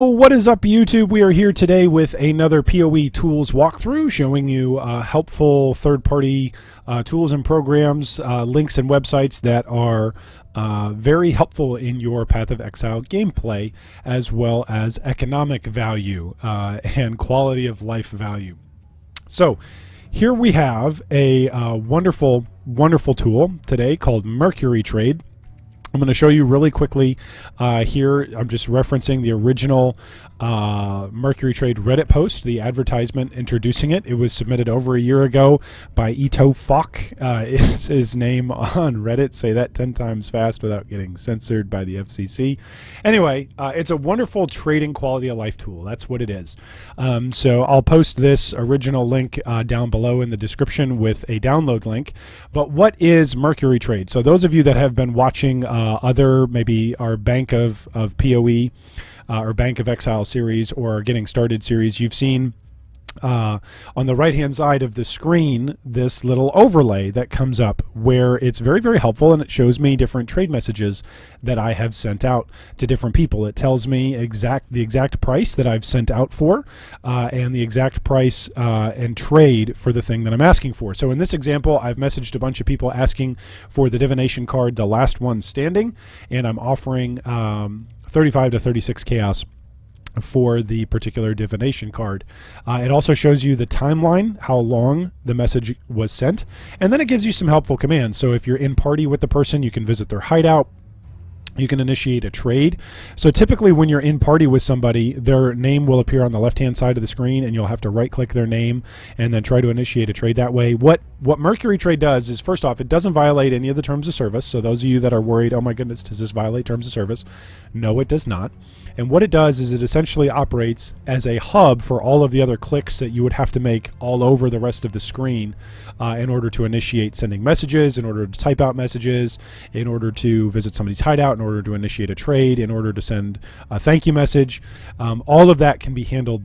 What is up, YouTube? We are here today with another POE Tools walkthrough showing you helpful third-party tools and programs, links and websites that are very helpful in your Path of Exile gameplay, as well as economic value and quality of life value. So here we have a wonderful tool today called Mercury Trade. I'm going to show you really quickly here. I'm just referencing the original Mercury Trade Reddit post, the advertisement introducing it. It was submitted over a year ago by Ito Fok, is his name on Reddit. Say that 10 times fast without getting censored by the FCC. Anyway, it's a wonderful trading quality of life tool. That's what it is. So I'll post this original link down below in the description with a download link. But what is Mercury Trade? So those of you that have been watching maybe our Bank of POE or Bank of Exile series or Getting Started series, you've seen on the right hand side of the screen this little overlay that comes up where it's very helpful, and it shows me different trade messages that I have sent out to different people. It tells me the exact price that I've sent out for and the exact price and trade for the thing that I'm asking for. So in this example, I've messaged a bunch of people asking for the divination card, the last one standing, and I'm offering 35 to 36 chaos for the particular divination card. It also shows you the timeline, how long the message was sent, and then it gives you some helpful commands. So if you're in party with the person, you can visit their hideout. You can initiate a trade. So typically when you're in party with somebody, their name will appear on the left-hand side of the screen, and you'll have to right-click their name and then try to initiate a trade that way. What Mercury Trade does is, first off, it doesn't violate any of the terms of service. So those of you that are worried, oh my goodness, does this violate terms of service? No, it does not. And what it does is it essentially operates as a hub for all of the other clicks that you would have to make all over the rest of the screen in order to initiate sending messages, in order to type out messages, in order to visit somebody's hideout, in order to initiate a trade, in order to send a thank you message. All of that can be handled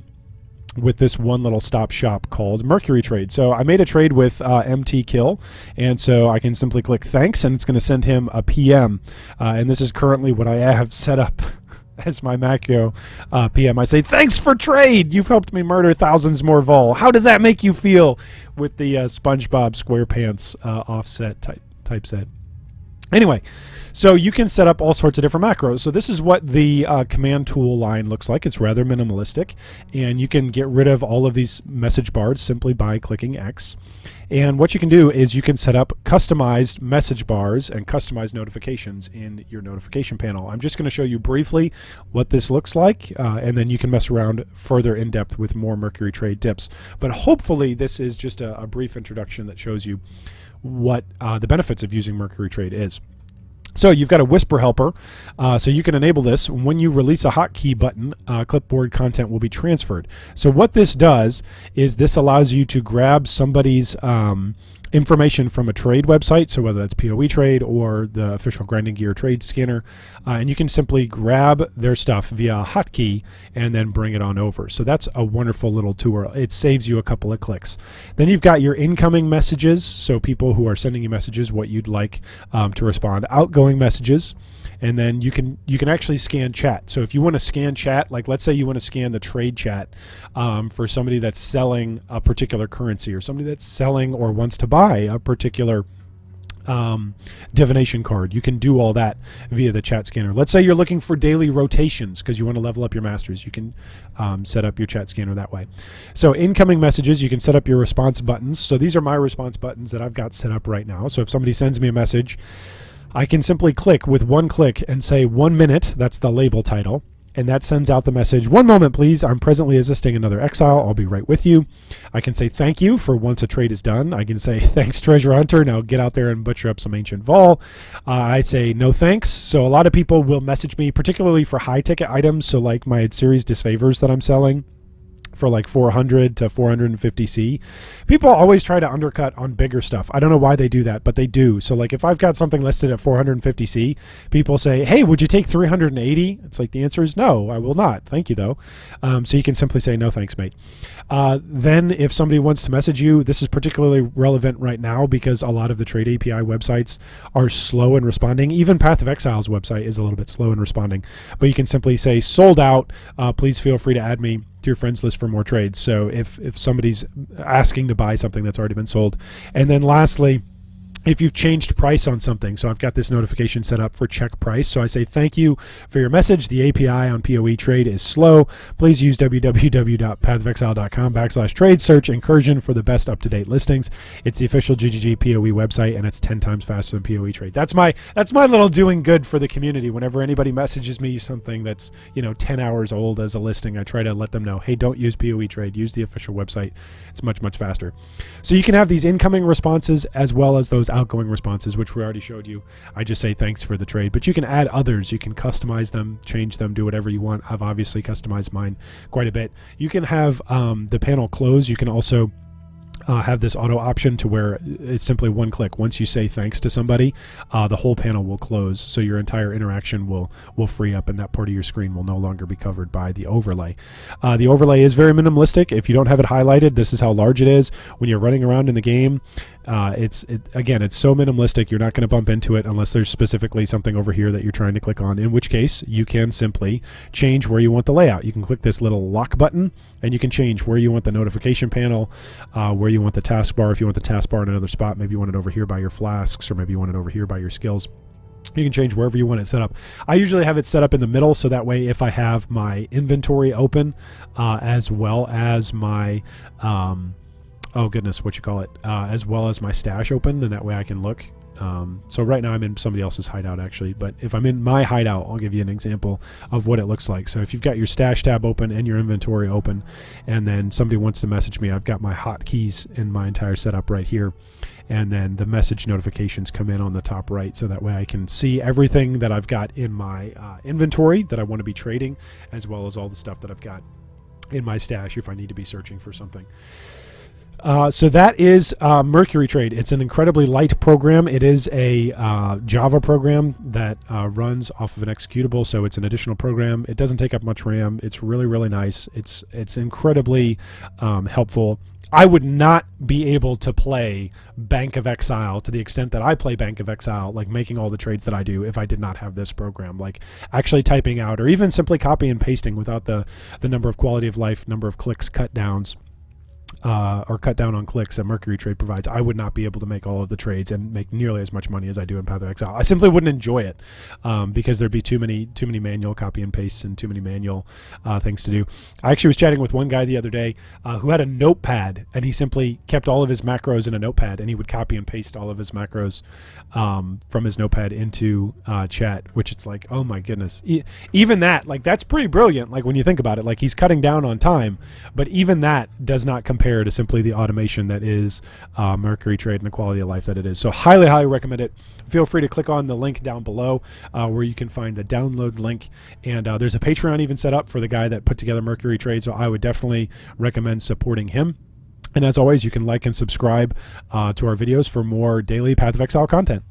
with this one little stop shop called Mercury Trade. So I made a trade with MT Kill, and so I can simply click thanks, and it's going to send him a PM. And this is currently what I have set up as my macro PM. I say, thanks for trade. You've helped me murder thousands more vol. How does that make you feel? With the SpongeBob SquarePants offset typeset. Anyway, so you can set up all sorts of different macros. So this is what the command tool line looks like. It's rather minimalistic, and you can get rid of all of these message bars simply by clicking X. And what you can do is you can set up customized message bars and customized notifications in your notification panel. I'm just going to show you briefly what this looks like, and then you can mess around further in depth with more Mercury Trade tips. But hopefully this is just a brief introduction that shows you what the benefits of using Mercury Trade is. So you've got a whisper helper, so you can enable this. When you release a hotkey button, clipboard content will be transferred. So what this does is this allows you to grab somebody's information from a trade website, so whether that's POE Trade or the official Grinding Gear trade scanner, and you can simply grab their stuff via a hotkey and then bring it on over. So that's a wonderful little tool. It saves you a couple of clicks. Then you've got your incoming messages, so people who are sending you messages, what you'd like to respond, outgoing messages, and then you can actually scan chat. So if you want to scan chat, like let's say you want to scan the trade chat for somebody that's selling a particular currency, or somebody that's selling or wants to buy a particular divination card, you can do all that via the chat scanner. Let's say you're looking for daily rotations because you want to level up your masters. You can set up your chat scanner that way. So incoming messages, you can set up your response buttons. So these are my response buttons that I've got set up right now. So if somebody sends me a message, I can simply click with one click and say 1 minute, that's the label title, and that sends out the message, 1 moment please, I'm presently assisting another exile, I'll be right with you. I can say thank you for once a trade is done. I can say thanks Treasure Hunter, now get out there and butcher up some ancient vol. I say no thanks. So a lot of people will message me, particularly for high ticket items, so like my series disfavors that I'm selling. for like 400 to 450C. People always try to undercut on bigger stuff. I don't know why they do that, but they do. So like if I've got something listed at 450C, people say, hey, would you take 380? It's like the answer is no, I will not. Thank you though. So you can simply say no thanks, mate. Then if somebody wants to message you, this is particularly relevant right now because a lot of the Trade API websites are slow in responding. Even Path of Exile's website is a little bit slow in responding, but you can simply say sold out. Please feel free to add me to your friends list for more trades. So if somebody's asking to buy something that's already been sold. And then lastly, if you've changed price on something, so I've got this notification set up for check price. So I say, thank you for your message. The API on POE Trade is slow. Please use www.pathofexile.com/trade search incursion for the best up-to-date listings. It's the official GGG POE website, and it's 10 times faster than POE Trade. That's my little doing good for the community. Whenever anybody messages me something that's 10 hours old as a listing, I try to let them know, hey, don't use POE Trade. Use the official website. It's much, much faster. So you can have these incoming responses as well as those outgoing responses, which we already showed you. I just say thanks for the trade, but you can add others. You can customize them, change them, do whatever you want. I've obviously customized mine quite a bit. You can have the panel close. You can also have this auto option to where it's simply one click. Once you say thanks to somebody, the whole panel will close, so your entire interaction will free up, and that part of your screen will no longer be covered by the overlay. The overlay is very minimalistic. If you don't have it highlighted, this is how large it is. When you're running around in the game, again, it's so minimalistic, you're not going to bump into it unless there's specifically something over here that you're trying to click on, in which case you can simply change where you want the layout. You can click this little lock button, and you can change where you want the notification panel, where you want the taskbar. If you want the taskbar in another spot, maybe you want it over here by your flasks, or maybe you want it over here by your skills. You can change wherever you want it set up. I usually have it set up in the middle, so that way if I have my inventory open, as well as my as well as my stash open, then that way I can look. So right now I'm in somebody else's hideout actually, but if I'm in my hideout, I'll give you an example of what it looks like. So if you've got your stash tab open and your inventory open, and then somebody wants to message me, I've got my hotkeys in my entire setup right here, and then the message notifications come in on the top right, so that way I can see everything that I've got in my inventory that I want to be trading, as well as all the stuff that I've got in my stash if I need to be searching for something. So that is Mercury Trade. It's an incredibly light program. It is a Java program that runs off of an executable, so it's an additional program. It doesn't take up much RAM. It's really, really nice. It's incredibly helpful. I would not be able to play Bank of Exile to the extent that I play Bank of Exile, like making all the trades that I do, if I did not have this program. Like actually typing out, or even simply copy and pasting without the number of quality of life, number of clicks cut downs, or cut down on clicks that Mercury Trade provides. I would not be able to make all of the trades and make nearly as much money as I do in Path of Exile. I simply wouldn't enjoy it because there'd be too many manual copy and pastes and too many manual things to do. I actually was chatting with one guy the other day who had a notepad, and he simply kept all of his macros in a notepad, and he would copy and paste all of his macros from his notepad into chat, which it's like, oh my goodness. Even that, like, that's pretty brilliant. Like when you think about it, like he's cutting down on time, but even that does not compare to simply the automation that is Mercury Trade and the quality of life that it is. So highly, highly recommend it. Feel free to click on the link down below where you can find the download link. And there's a Patreon even set up for the guy that put together Mercury Trade, so I would definitely recommend supporting him. And as always, you can like and subscribe to our videos for more daily Path of Exile content.